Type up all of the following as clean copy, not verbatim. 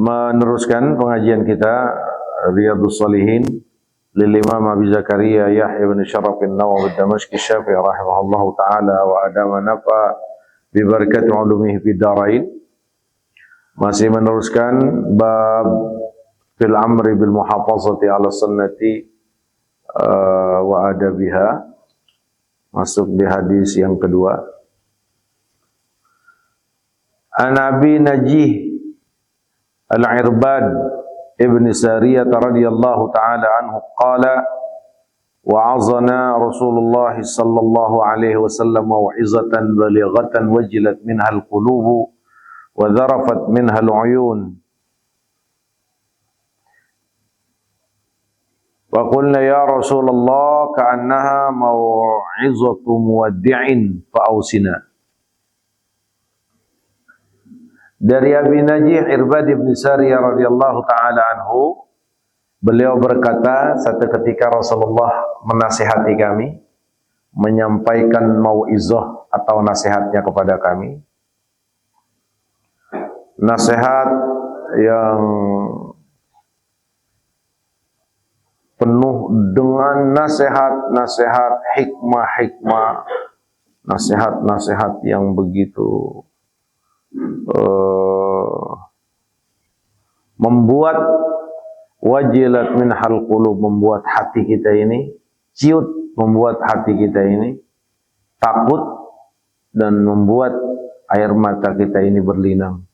meneruskan pengajian kita Riyadhus Shalihin lil Imam Abi Zakaria Yahya bin Syaraf an-Nawawi ad-Damashqi Syafi'i rahimahullahu taala wa adama nafa bi barakati ulumihi fid dharain. Masih meneruskan bab fil amri bil muhafazati ala sunnati wa adabiha, masuk di hadis yang kedua. An Abi Najih Al-Irbad Ibn Sariyah radhiyallahu ta'ala anhu qala wa'azana Rasulullah sallallahu alaihi wasallam mau'izatan balighatan wajilat minha al-qulubu wa dharafat minha al-uyun wa qulna ya Rasulullah ka'annaha mau'izatu muwaddi'in fa'ausina. Dari Abi Najih Irbad ibn Sariyah radhiyallahu ta'ala anhu, beliau berkata, satu ketika Rasulullah menasihati kami, menyampaikan mau'izah atau nasihatnya kepada kami. Nasihat yang penuh dengan nasihat-nasihat hikmah-hikmah, nasihat-nasihat yang begitu membuat wajilat min hal qulub, membuat hati kita ini ciut, membuat hati kita ini takut, dan membuat air mata kita ini berlinang.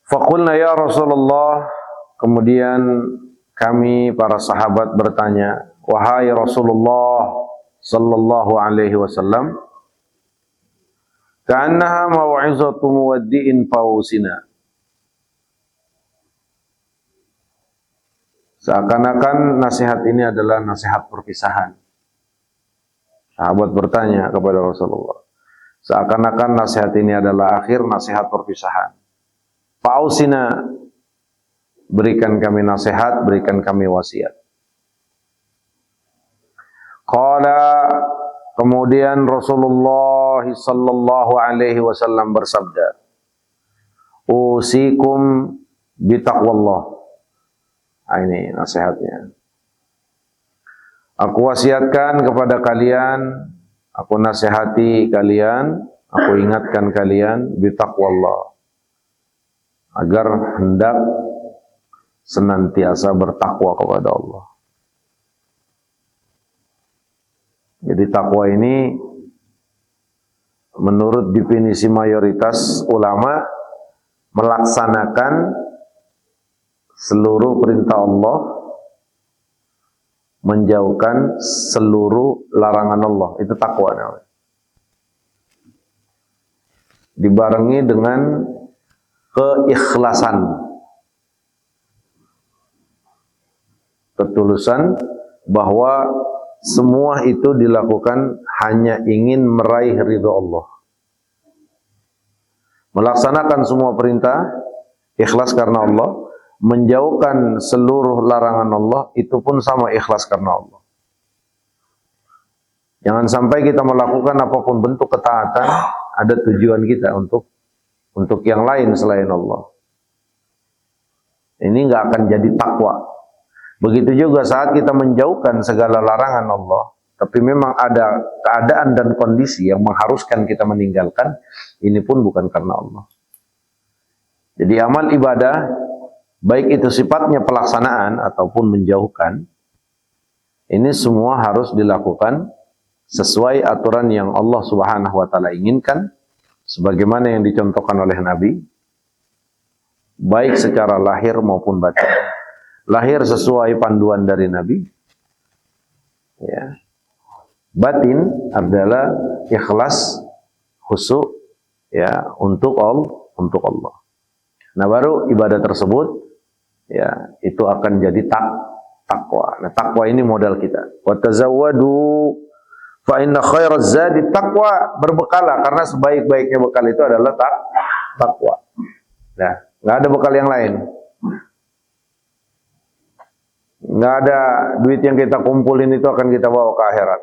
Faqulna ya Rasulullah, kemudian kami para sahabat bertanya, wahai Rasulullah sallallahu alaihi wasallam, ka'annaha mau'izatu muwaddi'in fausina. Seakan-akan nasihat ini adalah nasihat perpisahan. Sahabat bertanya kepada Rasulullah, seakan-akan nasihat ini adalah akhir nasihat perpisahan. Fausina, berikan kami nasihat, berikan kami wasiat. Qala, kemudian Rasulullah sallallahu alaihi wasallam bersabda, usikum bitaqwallah. Ini nasihatnya. Aku wasiatkan kepada kalian, aku nasihati kalian, aku ingatkan kalian bitaqwallah, agar hendak senantiasa bertakwa kepada Allah. Jadi takwa ini menurut definisi mayoritas ulama melaksanakan seluruh perintah Allah, menjauhkan seluruh larangan Allah. Itu takwa namanya. Dibarengi dengan keikhlasan, ketulusan, bahwa semua itu dilakukan hanya ingin meraih ridha Allah. Melaksanakan semua perintah, ikhlas karena Allah. Menjauhkan seluruh larangan Allah, itu pun sama, ikhlas karena Allah. Jangan sampai kita melakukan apapun bentuk ketaatan, ada tujuan kita untuk yang lain selain Allah. Ini nggak akan jadi takwa. Begitu juga saat kita menjauhkan segala larangan Allah, tapi memang ada keadaan dan kondisi yang mengharuskan kita meninggalkan, ini pun bukan karena Allah. Jadi amal ibadah, baik itu sifatnya pelaksanaan ataupun menjauhkan, ini semua harus dilakukan sesuai aturan yang Allah Subhanahu wa taala inginkan, sebagaimana yang dicontohkan oleh Nabi, baik secara lahir maupun batin. Lahir sesuai panduan dari Nabi, ya. Batin adalah ikhlas, khusyuk, ya, untuk Allah. Nah, baru ibadah tersebut, ya, itu akan jadi takwa. Nah, takwa ini modal kita. Wa tazawwadu fa inna khairaz zadi taqwa, berbekalah karena sebaik-baiknya bekal itu adalah takwa. Nah, nggak ada bekal yang lain. Nggak ada duit yang kita kumpulin itu akan kita bawa ke akhirat.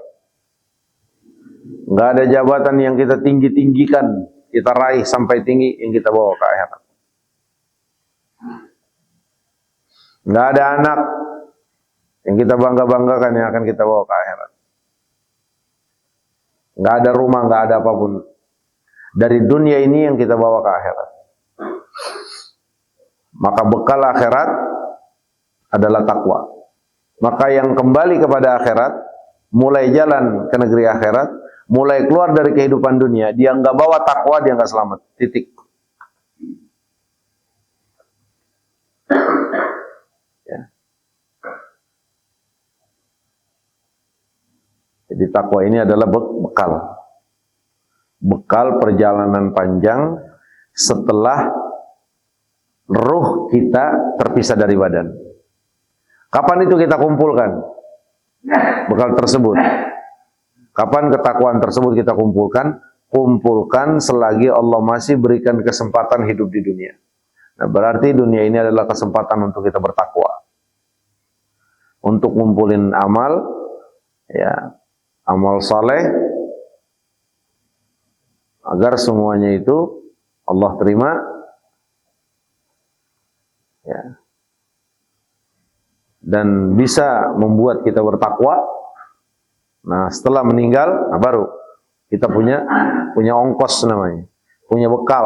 Nggak ada jabatan yang kita tinggi-tinggikan, kita raih sampai tinggi yang kita bawa ke akhirat. Nggak ada anak yang kita bangga-banggakan yang akan kita bawa ke akhirat. Nggak ada rumah, nggak ada apapun dari dunia ini yang kita bawa ke akhirat. Maka bekal akhirat adalah takwa. Maka yang kembali kepada akhirat, mulai jalan ke negeri akhirat, mulai keluar dari kehidupan dunia, dia nggak bawa takwa, dia nggak selamat. Titik. Ya. Jadi takwa ini adalah bekal. Bekal perjalanan panjang setelah ruh kita terpisah dari badan. Kapan itu kita kumpulkan bekal tersebut? Kapan ketakwaan tersebut kita kumpulkan? Kumpulkan selagi Allah masih berikan kesempatan hidup di dunia. Nah, berarti dunia ini adalah kesempatan untuk kita bertakwa. Untuk ngumpulin amal, ya, amal saleh, agar semuanya itu Allah terima, ya, dan bisa membuat kita bertakwa. Nah, setelah meninggal, nah baru kita punya ongkos namanya, punya bekal,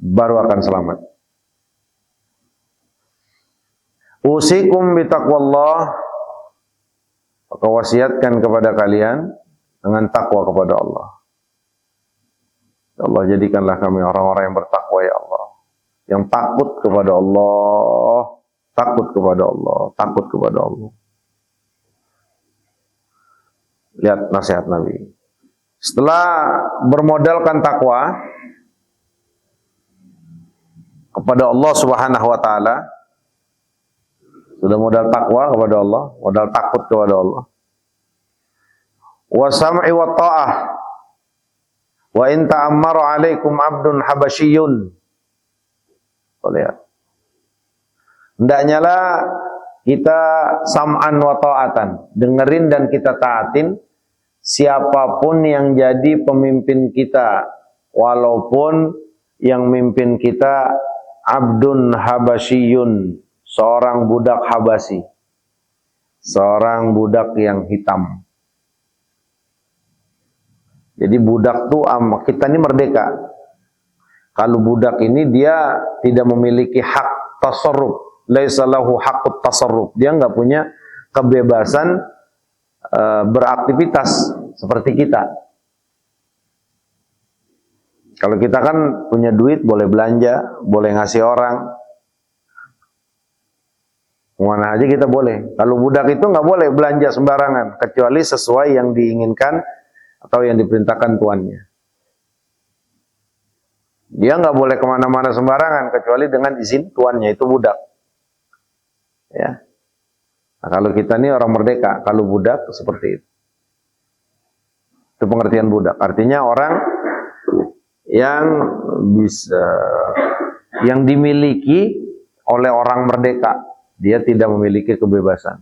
baru akan selamat. Usikum bitaqwallah, maka wasiatkan kepada kalian dengan takwa kepada Allah. Ya Allah, jadikanlah kami orang-orang yang bertakwa, ya Allah, yang takut kepada Allah, takut kepada Allah, takut kepada Allah. Lihat nasihat Nabi. Setelah bermodalkan takwa kepada Allah Subhanahu wa taala, sudah modal takwa kepada Allah, modal takut kepada Allah. Wa sam'i wa ta'ah. Wa in ta'ammaru 'alaikum 'abdun habasyiyun. Lihat. Hendaknya lah kita sam'an wa ta'atan, dengerin dan kita taatin siapapun yang jadi pemimpin kita, walaupun yang mimpin kita abdun habasyiyun, seorang budak Habasi, seorang budak yang hitam. Jadi budak tuh, kita ini merdeka. Kalau budak ini dia tidak memiliki hak tasarruf, laisa lahu haqqut tasarruf. Dia nggak punya kebebasan beraktivitas seperti kita. Kalau kita kan punya duit, boleh belanja, boleh ngasih orang, mana aja kita boleh. Kalau budak itu nggak boleh belanja sembarangan, kecuali sesuai yang diinginkan atau yang diperintahkan tuannya. Dia nggak boleh kemana-mana sembarangan, kecuali dengan izin tuannya, itu budak. Ya. Nah, kalau kita ini orang merdeka, kalau budak seperti itu. Itu pengertian budak. Artinya orang yang bisa, yang dimiliki oleh orang merdeka, dia tidak memiliki kebebasan.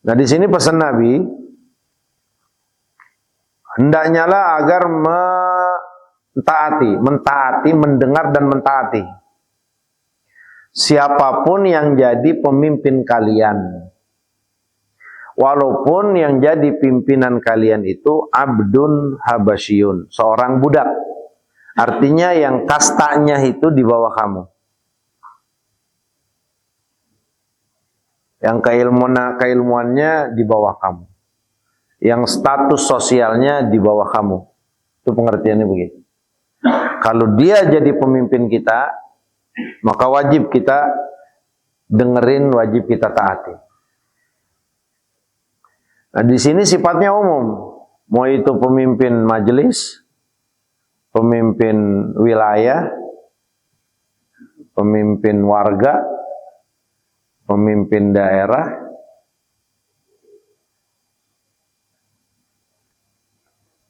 Nah, di sini pesan Nabi, hendaknya lah agar mentaati, mendengar dan mentaati siapapun yang jadi pemimpin kalian. Walaupun yang jadi pimpinan kalian itu abdun habasyiyun, seorang budak. Artinya yang kastanya itu di bawah kamu. Yang keilmuannya di bawah kamu. Yang status sosialnya di bawah kamu. Itu pengertiannya begitu. Kalau dia jadi pemimpin kita, maka wajib kita dengerin, wajib kita taati. Nah, di sini sifatnya umum. Mau itu pemimpin majelis, pemimpin wilayah, pemimpin warga, pemimpin daerah,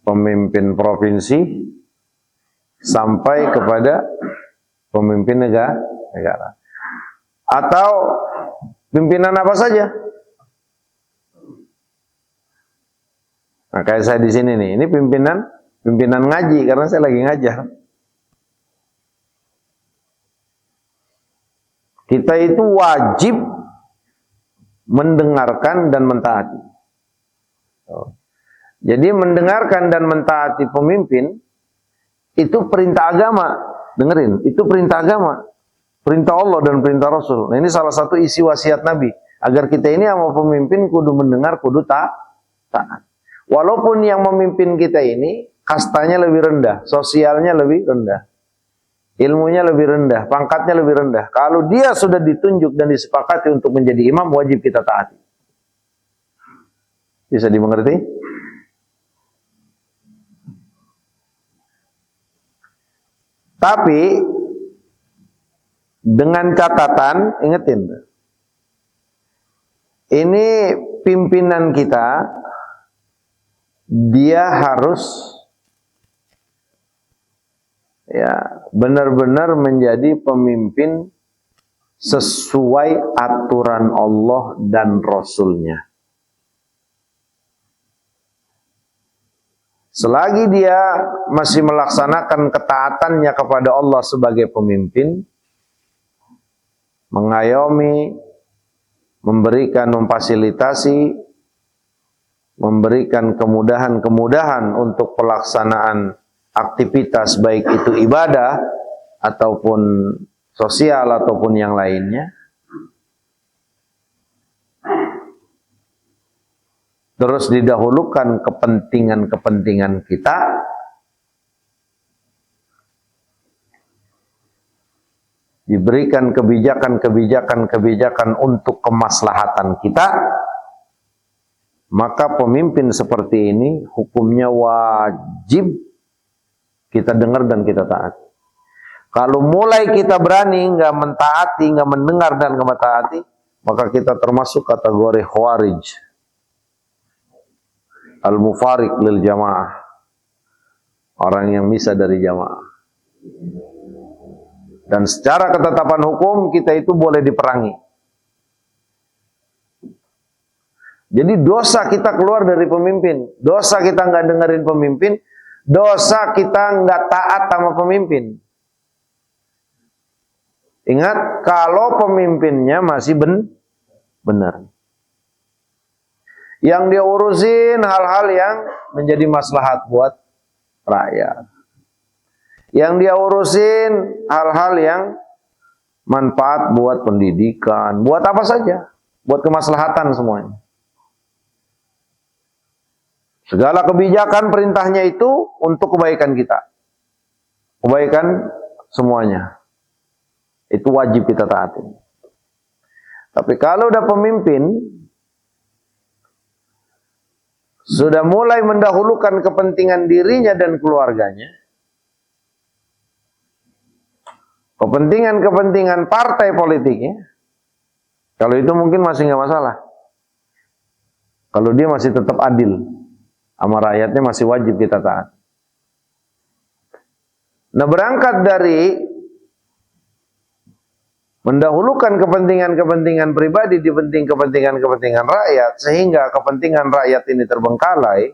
pemimpin provinsi, sampai kepada pemimpin negara. Atau Pimpinan apa saja? Nah, kayak saya di sini nih, ini pimpinan ngaji karena saya lagi ngajar. Kita itu wajib mendengarkan dan mentaati. Jadi mendengarkan dan mentaati pemimpin itu perintah agama. Dengerin, itu perintah agama. Perintah Allah dan perintah Rasul. Nah, ini salah satu isi wasiat Nabi. Agar kita ini sama pemimpin kudu mendengar, kudu taat. Walaupun yang memimpin kita ini kastanya lebih rendah, sosialnya lebih rendah, ilmunya lebih rendah, pangkatnya lebih rendah. Kalau dia sudah ditunjuk dan disepakati untuk menjadi imam, wajib kita taati. Bisa dimengerti? Tapi dengan catatan, ingetin, ini pimpinan kita, dia harus ya benar-benar menjadi pemimpin sesuai aturan Allah dan Rasulnya. Selagi dia masih melaksanakan ketaatannya kepada Allah sebagai pemimpin, mengayomi, memberikan, memfasilitasi, memberikan kemudahan-kemudahan untuk pelaksanaan aktivitas baik itu ibadah ataupun sosial ataupun yang lainnya. Terus didahulukan kepentingan-kepentingan kita, diberikan kebijakan untuk kemaslahatan kita, maka pemimpin seperti ini hukumnya wajib kita dengar dan kita taat. Kalau mulai kita berani nggak mentaati, nggak mendengar dan nggak mentaati, maka kita termasuk kategori khawarij, al-mufariq lil jamaah, orang yang misah dari jamaah. Dan secara ketetapan hukum kita itu boleh diperangi. Jadi dosa kita keluar dari pemimpin, dosa kita nggak dengerin pemimpin, dosa kita nggak taat sama pemimpin. Ingat, kalau pemimpinnya masih benar. Yang dia urusin hal-hal yang menjadi maslahat buat rakyat. Yang dia urusin hal-hal yang manfaat buat pendidikan, buat apa saja, buat kemaslahatan semuanya. Segala kebijakan perintahnya itu untuk kebaikan kita, kebaikan semuanya. Itu wajib kita taati. Tapi kalau udah pemimpin sudah mulai mendahulukan kepentingan dirinya dan keluarganya, kepentingan partai politiknya, kalau itu mungkin masih nggak masalah. Kalau dia masih tetap adil sama rakyatnya, masih wajib kita taat. Nah, berangkat dari mendahulukan kepentingan pribadi dibanding kepentingan rakyat, sehingga kepentingan rakyat ini terbengkalai,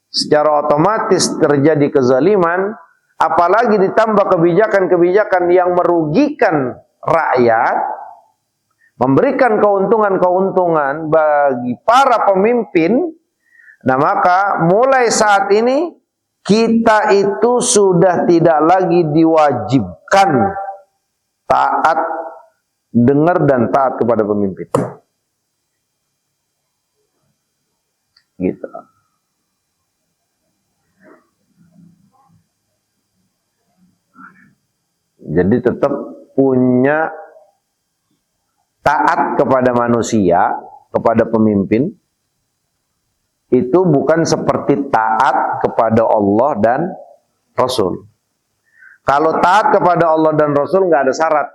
secara otomatis terjadi kezaliman, apalagi ditambah kebijakan-kebijakan yang merugikan rakyat, memberikan keuntungan-keuntungan bagi para pemimpin. Nah, maka mulai saat ini kita itu sudah tidak lagi diwajibkan taat, dengar dan taat kepada pemimpin. Gitu. Jadi tetap punya taat kepada manusia, kepada pemimpin, itu bukan seperti taat kepada Allah dan Rasul. Kalau taat kepada Allah dan Rasul nggak ada syarat.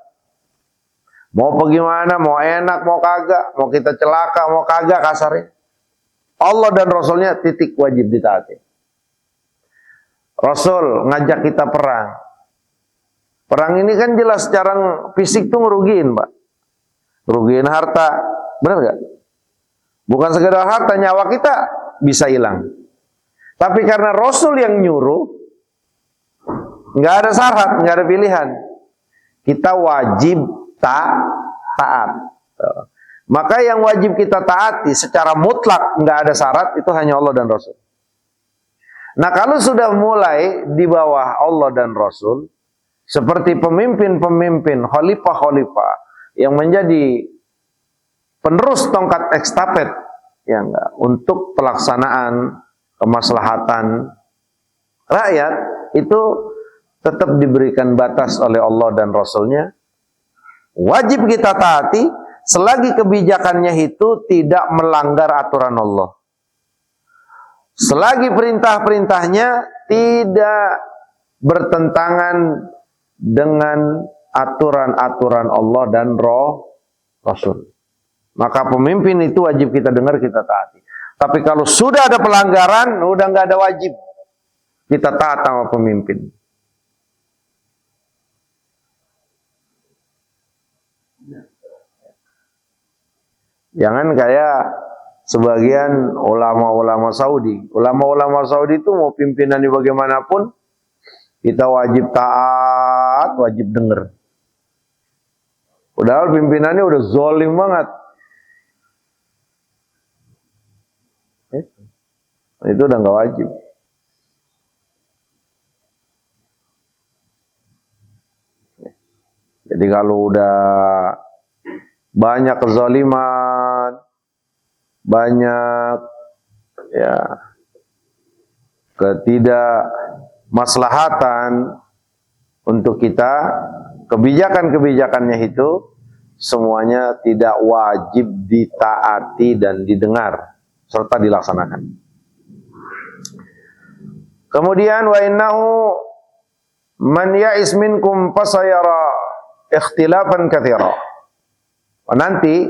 Mau bagaimana, mau enak, mau kagak, mau kita celaka, mau kagak kasarnya. Allah dan Rasulnya titik wajib ditaati. Rasul ngajak kita perang. Perang ini kan jelas secara fisik tuh ngerugiin, Pak. rugiin harta, benar gak? Bukan sekedar harta, nyawa kita bisa hilang. Tapi karena Rasul yang nyuruh, nggak ada syarat, nggak ada pilihan. Kita wajib taat. Maka yang wajib kita taati secara mutlak, nggak ada syarat, itu hanya Allah dan Rasul. Nah, kalau sudah mulai di bawah Allah dan Rasul, seperti pemimpin-pemimpin, khalifah-khalifah yang menjadi penerus tongkat estafet, ya enggak, untuk pelaksanaan kemaslahatan rakyat, itu tetap diberikan batas oleh Allah dan Rasulnya. Wajib kita taati selagi kebijakannya itu tidak melanggar aturan Allah. Selagi perintah-perintahnya tidak bertentangan dengan aturan-aturan Allah dan Rasul. Maka pemimpin itu wajib kita dengar, kita taati. Tapi kalau sudah ada pelanggaran, udah nggak ada wajib kita taat sama pemimpin. Jangan kayak sebagian ulama-ulama Saudi. Ulama-ulama Saudi itu mau pimpinannya bagaimanapun, kita wajib taat, wajib dengar. Padahal pimpinannya udah zolim banget. Itu udah nggak wajib. Jadi kalau udah banyak kezaliman, banyak ya ketidakmaslahatan untuk kita, kebijakan-kebijakannya itu semuanya tidak wajib ditaati dan didengar serta dilaksanakan. Kemudian wa innahu man ya'is minkum fasayara ikhtilafan katsira. Nanti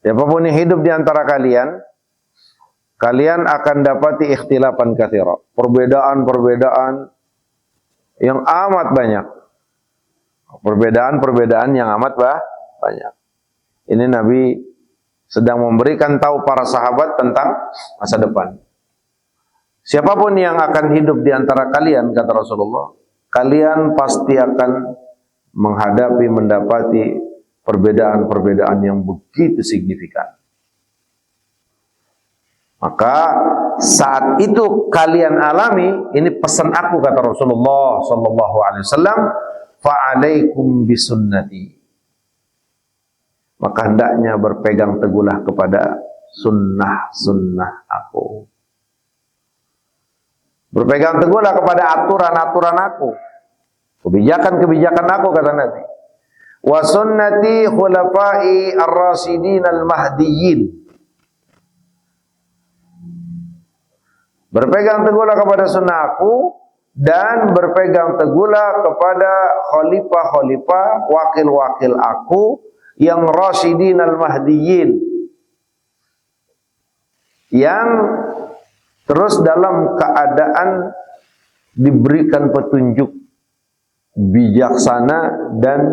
siapapun yang hidup di antara kalian, kalian akan dapati ikhtilafan katsira, perbedaan-perbedaan yang amat banyak. Perbedaan-perbedaan yang amat banyak. Ini Nabi sedang memberikan tahu para sahabat tentang masa depan. Siapapun yang akan hidup di antara kalian, kata Rasulullah, kalian pasti akan mendapati perbedaan-perbedaan yang begitu signifikan. Maka saat itu kalian alami, ini pesan aku, kata Rasulullah sallallahu alaihi wasallam, fa'alaikum bisunnati. Maka hendaknya berpegang teguhlah kepada sunnah-sunnah aku. Berpegang teguhlah kepada aturan-aturan aku, kebijakan-kebijakan aku, kata Nabi. Wa sunnati khulafai ar-rasyidin al-mahdiyyin. Berpegang teguhlah kepada sunnah aku dan berpegang teguhlah kepada khalifah-khalifah, wakil-wakil aku yang rasyidin al-mahdiyyin, yang terus dalam keadaan diberikan petunjuk, bijaksana dan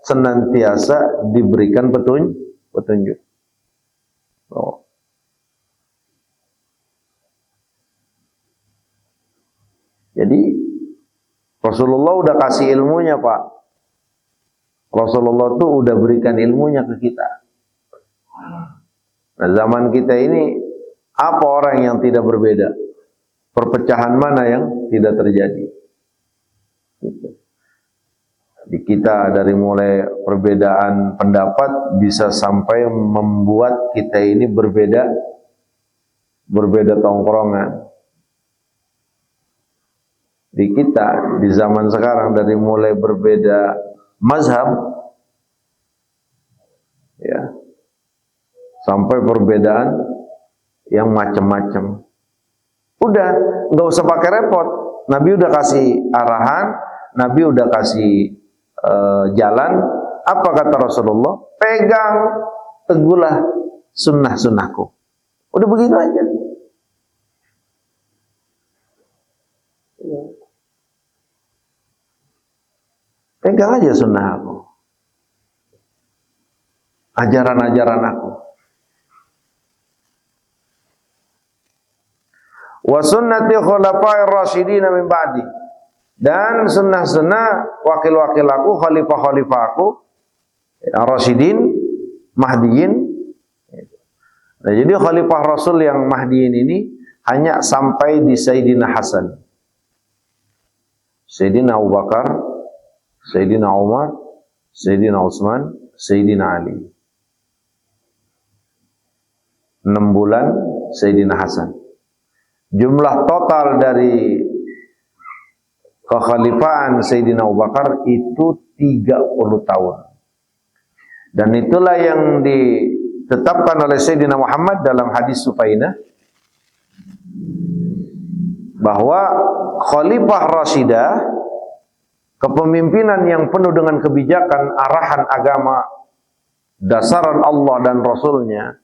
senantiasa diberikan petunjuk. Oh. Jadi Rasulullah udah kasih ilmunya, Pak. Rasulullah tuh udah berikan ilmunya ke kita. Nah, zaman kita ini apa orang yang tidak berbeda? Perpecahan mana yang tidak terjadi? Gitu. Di kita dari mulai perbedaan pendapat bisa sampai membuat kita ini berbeda tongkrongan. Di kita di zaman sekarang dari mulai berbeda mazhab, ya, sampai perbedaan yang macam-macam. Udah, nggak usah pakai repot. Nabi udah kasih arahan, Nabi udah kasih jalan. Apa kata Rasulullah? Pegang teguhlah sunnah-sunnahku. Udah begitu aja. Pegang aja sunnah aku. ajaran-ajaran aku. Wa sunnati khulafa'ir rasyidin min ba'di, dan sunnah-sunnah wakil-wakil aku, khalifah-khalifah aku, Rasyidin, Mahdiyin. Nah, jadi khalifah Rasul yang Mahdiyin ini hanya sampai di Sayyidina Hasan, Sayyidina Abu Bakar, Sayyidina Umar, Sayyidina Utsman, Sayyidina Ali. 6 bulan Sayyidina Hasan. Jumlah total dari kekhalifahan Sayyidina Abu Bakar itu 30 tahun. Dan itulah yang ditetapkan oleh Sayyidina Muhammad dalam hadis Sufainah, bahwa Khalifah Rashidah, kepemimpinan yang penuh dengan kebijakan, arahan agama, dasaran Allah dan Rasulnya,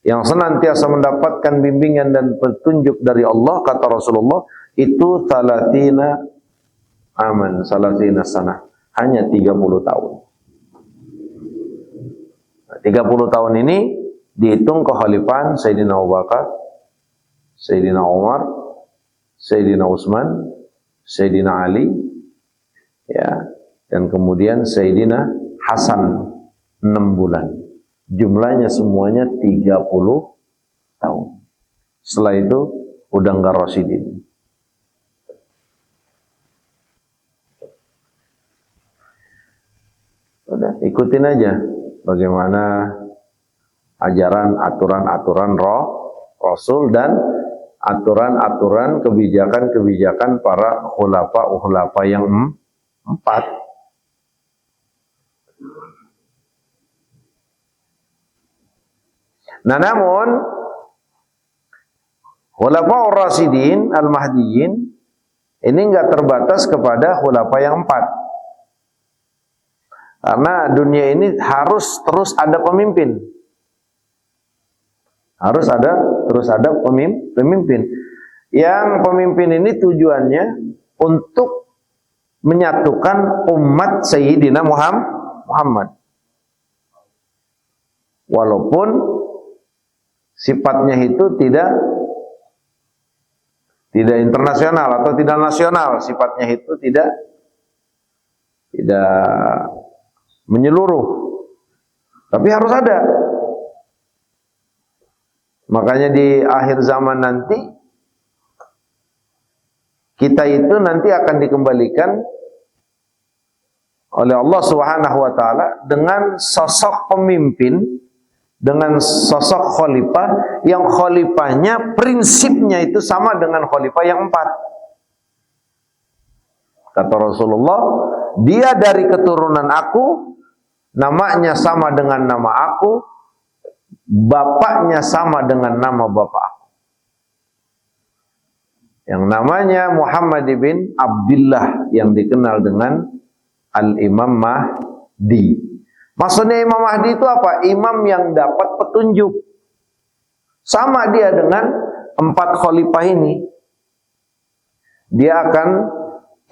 yang senantiasa mendapatkan bimbingan dan petunjuk dari Allah, kata Rasulullah, itu 30 sanah, hanya 30 tahun. 30 tahun ini dihitung kekhalifahan Sayyidina Abu Bakar, Sayyidina Umar, Sayyidina Utsman, Sayyidina Ali, ya, dan kemudian Sayyidina Hasan 6 bulan. Jumlahnya semuanya 30 tahun. Setelah itu udah enggak Rasyidin. Udah, ikutin aja bagaimana ajaran, aturan-aturan Rasul dan aturan-aturan, kebijakan-kebijakan para khulafa yang 4. Nah, namun khulafa'ur rasyidin al-mahdiyyin ini enggak terbatas kepada khulafa yang 4. Karena dunia ini harus terus ada pemimpin. Harus terus ada pemimpin. Yang pemimpin ini tujuannya untuk menyatukan umat Sayyidina Muhammad. Walaupun sifatnya itu tidak internasional atau tidak nasional, sifatnya itu tidak menyeluruh, tapi harus ada. Makanya di akhir zaman nanti kita itu nanti akan dikembalikan oleh Allah Subhanahu wa taala dengan sosok pemimpin, dengan sosok khalifah yang khalifahnya prinsipnya itu sama dengan khalifah yang 4. Kata Rasulullah, dia dari keturunan aku, namanya sama dengan nama aku, bapaknya sama dengan nama bapak aku. Yang namanya Muhammad bin Abdullah, yang dikenal dengan Al-Imam Mahdi. Maksudnya Imam Mahdi itu apa? Imam yang dapat petunjuk. Sama dia dengan 4 khalifah ini. Dia akan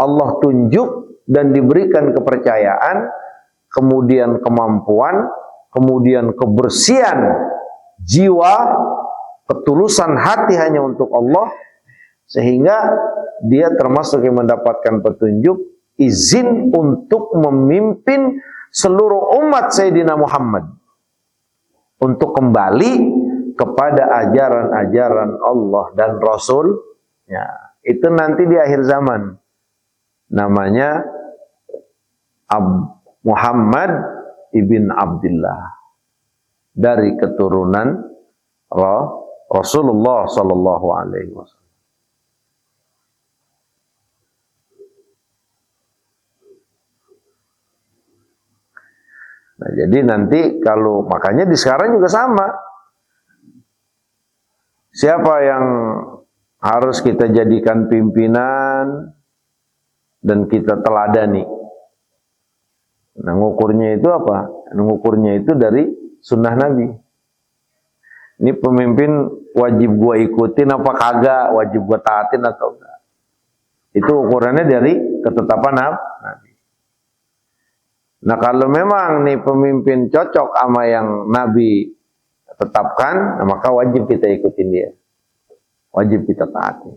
Allah tunjuk dan diberikan kepercayaan, kemudian kemampuan, kemudian kebersihan jiwa, ketulusan hati hanya untuk Allah, sehingga dia termasuk yang mendapatkan petunjuk, izin untuk memimpin seluruh umat Sayyidina Muhammad untuk kembali kepada ajaran-ajaran Allah dan Rasul-Nya. Itu nanti di akhir zaman. Namanya Muhammad ibn Abdullah, dari keturunan Rasulullah sallallahu alaihi wasallam. Nah, jadi nanti kalau, makanya di sekarang juga sama. Siapa yang harus kita jadikan pimpinan dan kita teladani? Nah, ngukurnya itu apa? Ngukurnya itu dari sunnah Nabi. Ini pemimpin wajib gua ikutin apa kagak, wajib gua taatin atau enggak. Itu ukurannya dari ketetapan Nabi. Nah kalau memang nih pemimpin cocok sama yang Nabi tetapkan, nah, maka wajib kita ikutin dia. Wajib kita taati.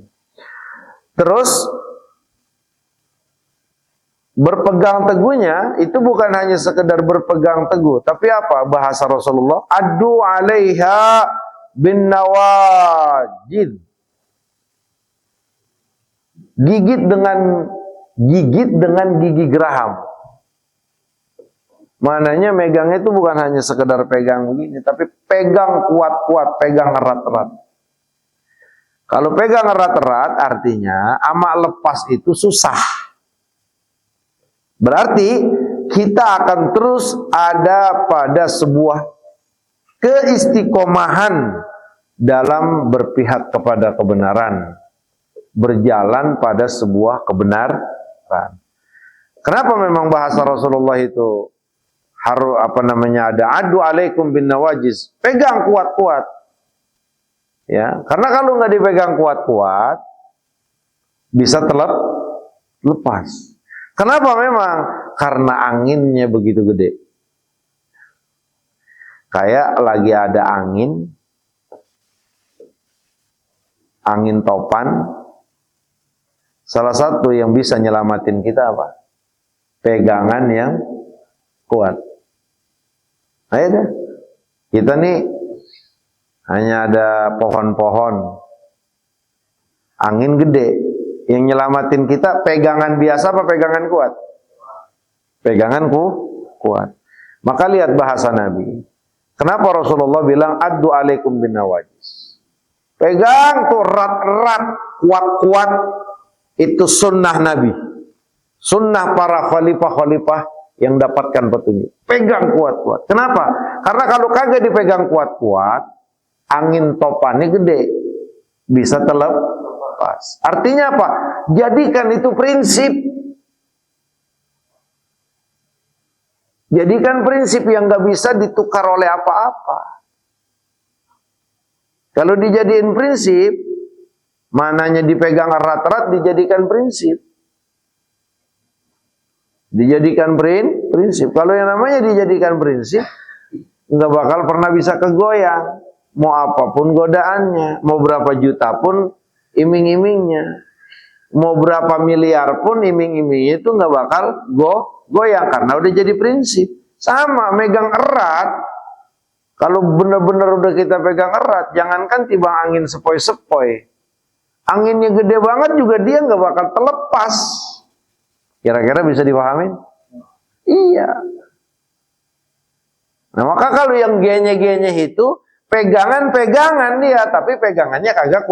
Terus berpegang teguhnya itu bukan hanya sekedar berpegang teguh, tapi apa bahasa Rasulullah? Addu 'alaiha bin nawajid. Gigit dengan gigi geraham. Mananya megangnya itu bukan hanya sekedar pegang begini, tapi pegang kuat-kuat, pegang erat-erat. Kalau pegang erat-erat artinya amak lepas itu susah. Berarti kita akan terus ada pada sebuah keistiqomahan dalam berpihak kepada kebenaran, berjalan pada sebuah kebenaran. Kenapa memang bahasa Rasulullah itu harus ada adu alaikum bin nawajiz, pegang kuat-kuat. Ya, karena kalau nggak dipegang kuat-kuat bisa lepas. Kenapa memang? Karena anginnya begitu gede. Kayak lagi ada angin topan. Salah satu yang bisa nyelamatin kita apa? Pegangan yang kuat. Ayo deh. Kita nih hanya ada pohon-pohon. Angin gede. Yang nyelamatin kita pegangan biasa apa pegangan kuat? Pegangan kuat. Maka lihat bahasa Nabi. Kenapa Rasulullah bilang addu alaikum bin nawajis? Pegang tuh erat-erat, kuat-kuat. Itu sunnah Nabi. Sunnah para khalifah-khalifah yang dapatkan petunjuk. Pegang kuat-kuat. Kenapa? Karena kalau kagak dipegang kuat-kuat, angin topannya gede. Bisa terlepas. Artinya apa? Jadikan itu prinsip. Jadikan prinsip yang gak bisa ditukar oleh apa-apa. Kalau dijadiin prinsip, mananya dipegang erat-erat dijadikan prinsip. Dijadikan prinsip. Kalau yang namanya dijadikan prinsip, nggak bakal pernah bisa kegoyang. Mau apapun godaannya, mau berapa juta pun iming-imingnya, mau berapa miliar pun iming-imingnya itu nggak bakal goyang karena udah jadi prinsip. Sama megang erat. Kalau benar-benar udah kita pegang erat, jangankan tiba angin sepoi-sepoi, anginnya gede banget juga dia nggak bakal terlepas. Kira-kira bisa dipahamin? Iya. Nah maka kalau yang genye-genye itu pegangan-pegangan dia, tapi pegangannya kagak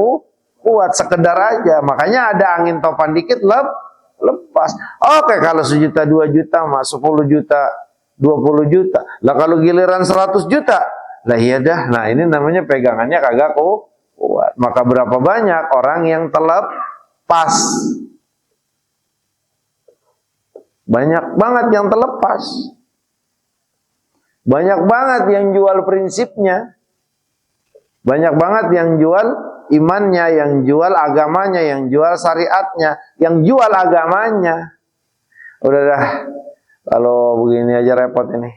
kuat, sekedar aja. Makanya ada angin topan dikit lepas. Oke, kalau 1 juta, 2 juta, 10 juta, 20 juta. Lah kalau giliran 100 juta, lah iya dah. Nah ini namanya pegangannya kagak kuat. Maka berapa banyak orang yang terlepas? Banyak banget yang terlepas. Banyak banget yang jual prinsipnya. Banyak banget yang jual imannya, yang jual agamanya, yang jual syariatnya, yang jual agamanya. Udah dah, kalau begini aja repot ini.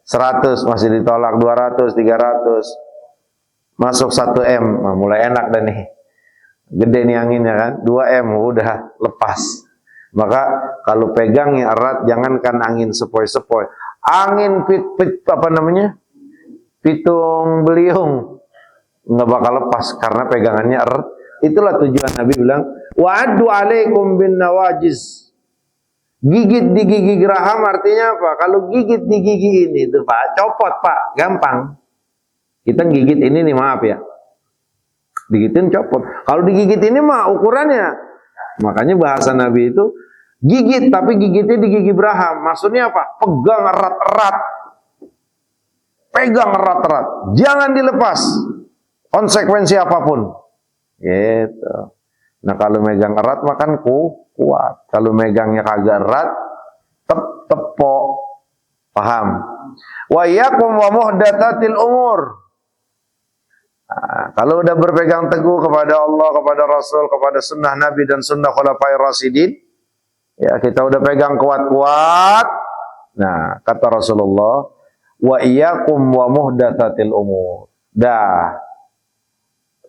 100 masih ditolak, 200, 300. Masuk 1 M, nah, mulai enak dah nih. Gede nih anginnya kan, 2 M udah lepas. Maka kalau pegangnya erat, jangankan angin sepoi-sepoi, angin pitung beliung nggak bakal lepas karena pegangannya erat. Itulah tujuan Nabi bilang, wa'addu alaikum bin nawajiz. Gigit di gigi geraham artinya apa? Kalau gigit di gigi ini tuh Pak, copot Pak, gampang. Kita gigit ini nih, maaf ya, digitin copot. Kalau digigit ini mah ukurannya. Makanya bahasa Nabi itu gigit, tapi gigitnya di gigi geraham. Maksudnya apa? Pegang erat-erat. Pegang erat-erat. Jangan dilepas. Konsekuensi apapun. Gitu. Nah kalau megang erat makan kuat. Kalau megangnya kagak erat, tepok. Paham? Wa iyyakum wa muhdatsatil umur. Nah, kalau udah berpegang teguh kepada Allah, kepada Rasul, kepada sunnah Nabi dan sunnah Khulafair Rasyidin, ya kita udah pegang kuat-kuat, Nah, kata Rasulullah, wa iyyakum wa muhdatsatil umur.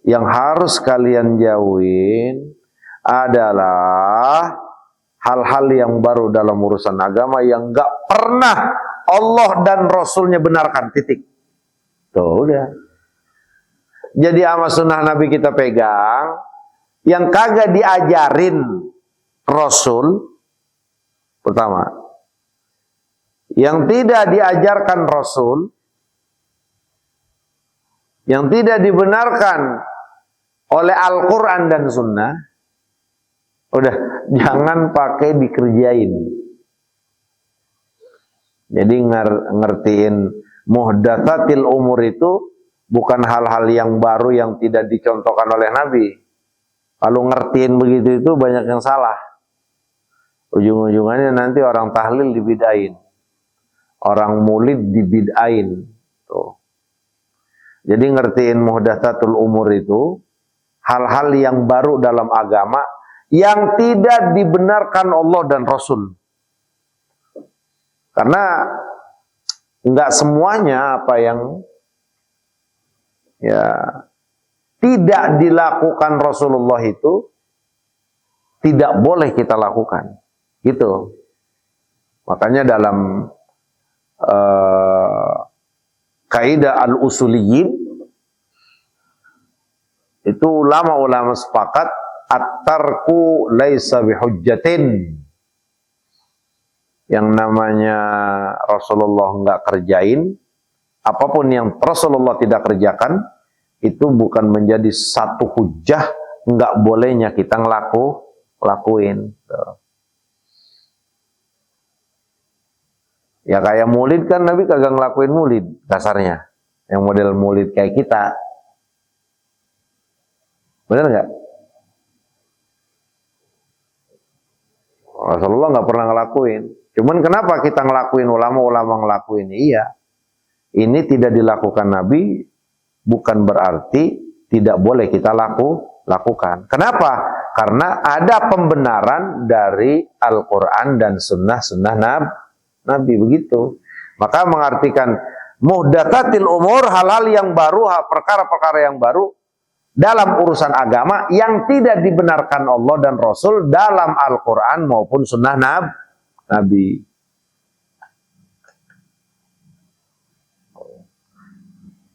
Yang harus kalian jauhin adalah hal-hal yang baru dalam urusan agama yang enggak pernah Allah dan Rasulnya benarkan, titik. Tuh udah. Jadi sama sunnah Nabi kita pegang, yang kagak diajarin Rasul, pertama, yang tidak diajarkan Rasul, yang tidak dibenarkan oleh Al-Quran dan Sunnah, udah, jangan pakai dikerjain. Jadi ngertiin muhdatsatil umur itu bukan hal-hal yang baru yang tidak dicontohkan oleh Nabi. Kalau ngertiin begitu itu banyak yang salah. Ujung-ujungannya nanti orang tahlil dibidain, orang maulid dibidain. Tuh. Jadi ngertiin muhdatsatul umur itu hal-hal yang baru dalam agama yang tidak dibenarkan Allah dan Rasul. Karena enggak semuanya apa yang ya tidak dilakukan Rasulullah itu tidak boleh kita lakukan. Gitu. Makanya dalam kaidah al-usuliyin itu ulama-ulama sepakat at-tarku laisa bihujjatin. Yang namanya Rasulullah enggak kerjain, apapun yang Rasulullah tidak kerjakan, itu bukan menjadi satu hujjah, enggak bolehnya kita lakuin. Ya kayak maulid kan Nabi kagak ngelakuin maulid dasarnya. Yang model maulid kayak kita. Benar nggak? Rasulullah nggak pernah ngelakuin. Cuman kenapa kita ngelakuin, ulama-ulama ngelakuin? Iya. Ini tidak dilakukan Nabi bukan berarti tidak boleh kita lakukan. Kenapa? Karena ada pembenaran dari Al-Quran dan sunnah-sunnah Nabi begitu. Maka mengartikan muhdatsatil umur, hal-hal yang baru, perkara-perkara yang baru dalam urusan agama yang tidak dibenarkan Allah dan Rasul dalam Al-Quran maupun sunnah Nabi.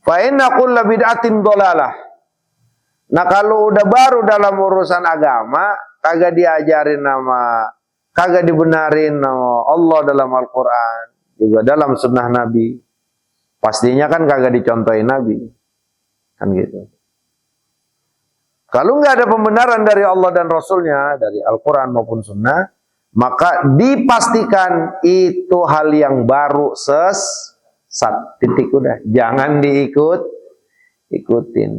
Fa inna kulla bid'atin dhalalah. Nah kalau udah baru dalam urusan agama, kagak diajarin nama, kagak dibenarin nama Allah dalam Al-Quran, juga dalam sunnah Nabi, pastinya kan kagak dicontohin Nabi. Kan gitu. Kalau nggak ada pembenaran dari Allah dan Rasulnya, dari Al-Quran maupun sunnah, maka dipastikan itu hal yang baru sesat. Titik udah. Jangan ikutin.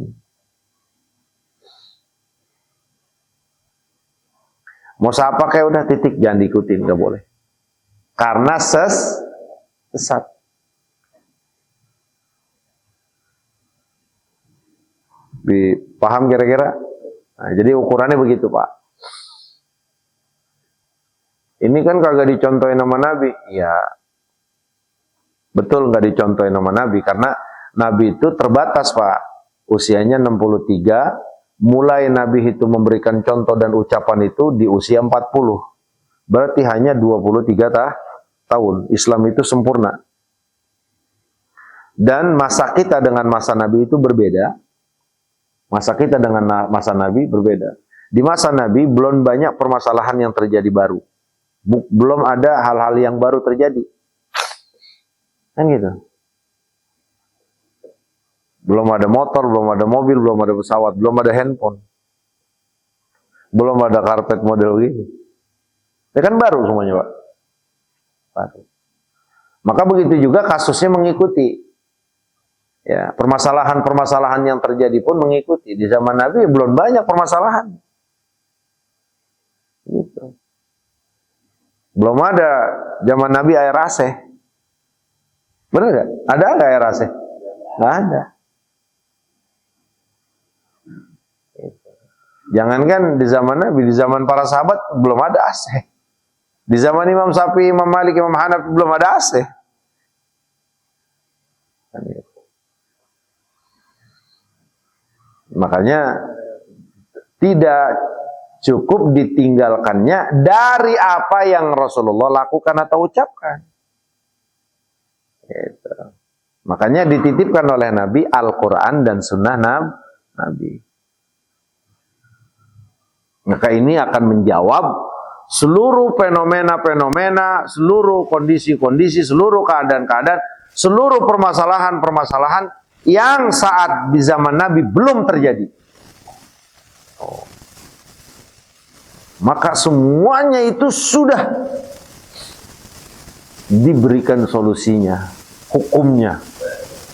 Mau siapa kayak udah titik, jangan diikutin, nggak boleh. Karena sesat. Paham kira-kira? Nah, jadi ukurannya begitu, Pak. Ini kan kagak dicontohin nama Nabi. Ya, betul nggak dicontohin nama Nabi. Karena Nabi itu terbatas, Pak. Usianya 63. Mulai Nabi itu memberikan contoh dan ucapan itu di usia 40. Berarti hanya 23 tahun. Islam itu sempurna. Dan masa kita dengan masa Nabi itu berbeda. Masa kita dengan masa Nabi berbeda. Di masa Nabi belum banyak permasalahan yang terjadi baru. Belum ada hal-hal yang baru terjadi. Kan gitu. Belum ada motor, belum ada mobil, belum ada pesawat, belum ada handphone. Belum ada karpet model gini. Ya kan baru semuanya, Pak. Baru. Maka begitu juga kasusnya mengikuti. Ya, permasalahan-permasalahan yang terjadi pun mengikuti. Di zaman Nabi belum banyak permasalahan. Gitu. Belum ada zaman Nabi air AC. Benar nggak? Ada nggak air AC? Nggak ada. Jangankan di zaman Nabi, di zaman para sahabat belum ada AC. Di zaman Imam Syafi'i, Imam Malik, Imam Hanafi belum ada AC. Makanya tidak cukup ditinggalkannya dari apa yang Rasulullah lakukan atau ucapkan. Gitu. Makanya dititipkan oleh Nabi Al-Quran dan Sunnah Nabi. Maka ini akan menjawab seluruh fenomena-fenomena, seluruh kondisi-kondisi, seluruh keadaan-keadaan, seluruh permasalahan-permasalahan yang saat di zaman Nabi belum terjadi. Maka semuanya itu sudah diberikan solusinya, hukumnya,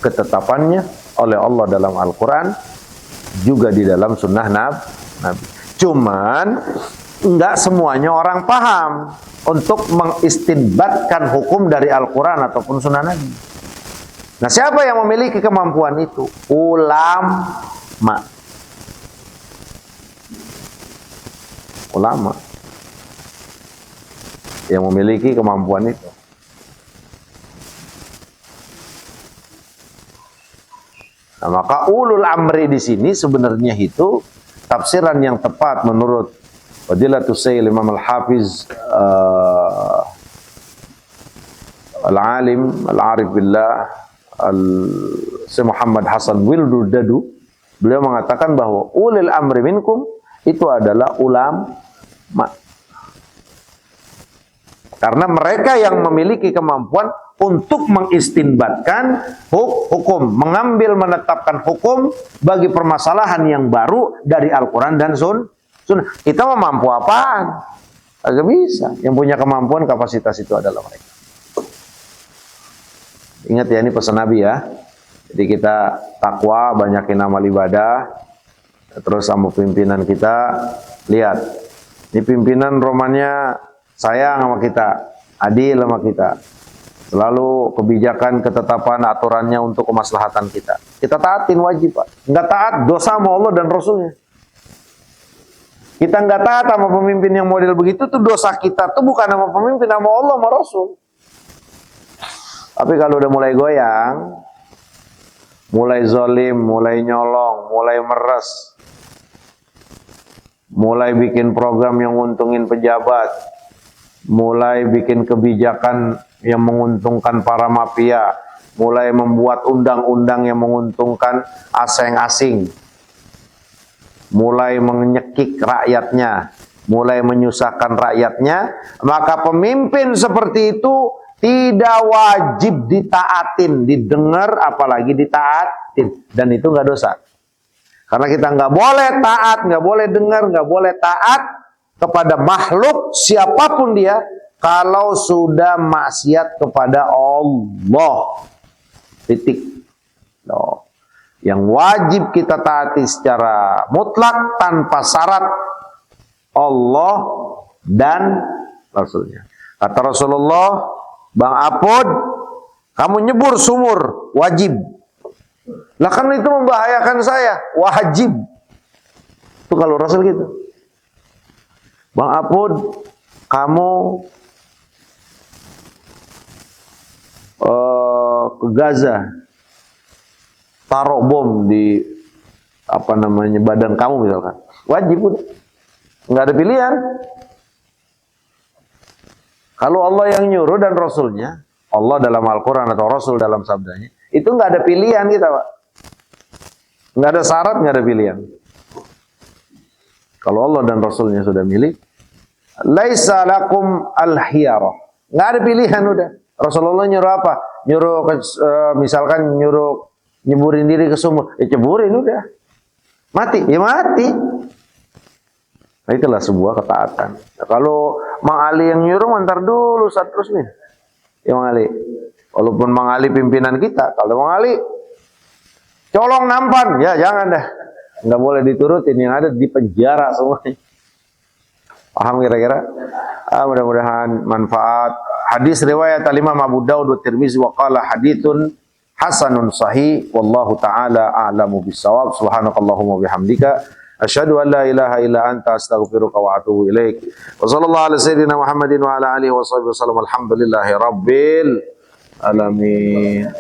ketetapannya oleh Allah dalam Al-Quran, juga di dalam Sunnah Nabi. Cuman enggak semuanya orang paham untuk mengistinbatkan hukum dari Al-Quran ataupun Sunnah Nabi. Nah, siapa yang memiliki kemampuan itu? Ulama. Ulama yang memiliki kemampuan itu. Nah, maka ulul amri di sini sebenarnya itu tafsiran yang tepat menurut Fadilatus Syekh Imam Al-Hafiz Al-Alim Al-Arif Billah Syekh Muhammad Hasan Wildudadu, beliau mengatakan bahwa ulil amri minkum itu adalah ulama. Karena mereka yang memiliki kemampuan untuk mengistinbatkan hukum, mengambil menetapkan hukum bagi permasalahan yang baru dari Al-Quran dan Sunnah. Kita mau mampu apaan? Agak bisa. Yang punya kemampuan, kapasitas itu adalah mereka. Ingat ya, ini pesan Nabi ya. Jadi kita takwa, banyakin amal ibadah. Terus sama pimpinan kita, lihat. Ini pimpinan romannya sayang sama kita, adil sama kita. Selalu kebijakan, ketetapan, aturannya untuk kemaslahatan kita. Kita taatin wajib, Pak. Enggak taat, dosa sama Allah dan Rasulnya. Kita enggak taat sama pemimpin yang model begitu, tuh dosa kita tuh bukan sama pemimpin, sama Allah, sama Rasul. Tapi kalau udah mulai goyang, mulai zolim, mulai nyolong, mulai meres, mulai bikin program yang nguntungin pejabat, mulai bikin kebijakan yang menguntungkan para mafia, mulai membuat undang-undang yang menguntungkan asing-asing, mulai menyekik rakyatnya, mulai menyusahkan rakyatnya, maka pemimpin seperti itu tidak wajib ditaatin, didengar, apalagi ditaatin, dan itu nggak dosa. Karena kita nggak boleh taat, nggak boleh dengar, nggak boleh taat kepada makhluk siapapun dia, kalau sudah maksiat kepada Allah. Titik. No. Yang wajib kita taati secara mutlak tanpa syarat Allah dan Rasulnya. Kata Rasulullah, Bang Apod, kamu nyebur sumur, wajib. Lah kan itu membahayakan saya, wajib. Itu kalau Rasul gitu. Bang Apod, kamu ke Gaza, taruh bom di badan kamu misalkan, wajib udah, nggak ada pilihan. Kalau Allah yang nyuruh dan Rasulnya, Allah dalam Al-Quran atau Rasul dalam sabdanya, itu nggak ada pilihan kita, Pak. Nggak ada syarat, nggak ada pilihan. Kalau Allah dan Rasulnya sudah milih, laisa lakum al-khiyarah, nggak ada pilihan udah. Rasulullah nyuruh apa? Nyuruh misalkan nyeburin diri ke sumur, ceburin udah. Mati, ya mati. Nah, itulah sebuah ketaatan. Nah, kalau Mang Ali yang nyuruh, ntar dulu Ustaz Rusmin. Ya Mang Ali. Walaupun Mang Ali pimpinan kita, kalau Mang Ali colong nampan, ya jangan dah. Nggak boleh diturutin, yang ada di penjara semuanya. Paham kira-kira? Mudah-mudahan manfaat. Hadis riwayat Imam Abu Daud wa Tirmizi wa qala haditsun hasanun sahih wallahu taala a'lamu bissawab. Subhanakallahumma bihamdika Asyhadu an la ilaha illa anta astaghfiruka wa atubu ilaik. Wa sallallahu ala sayyidina Muhammadin wa ala alihi wa sahbihi wasallam. Alhamdulillahi rabbil alamin.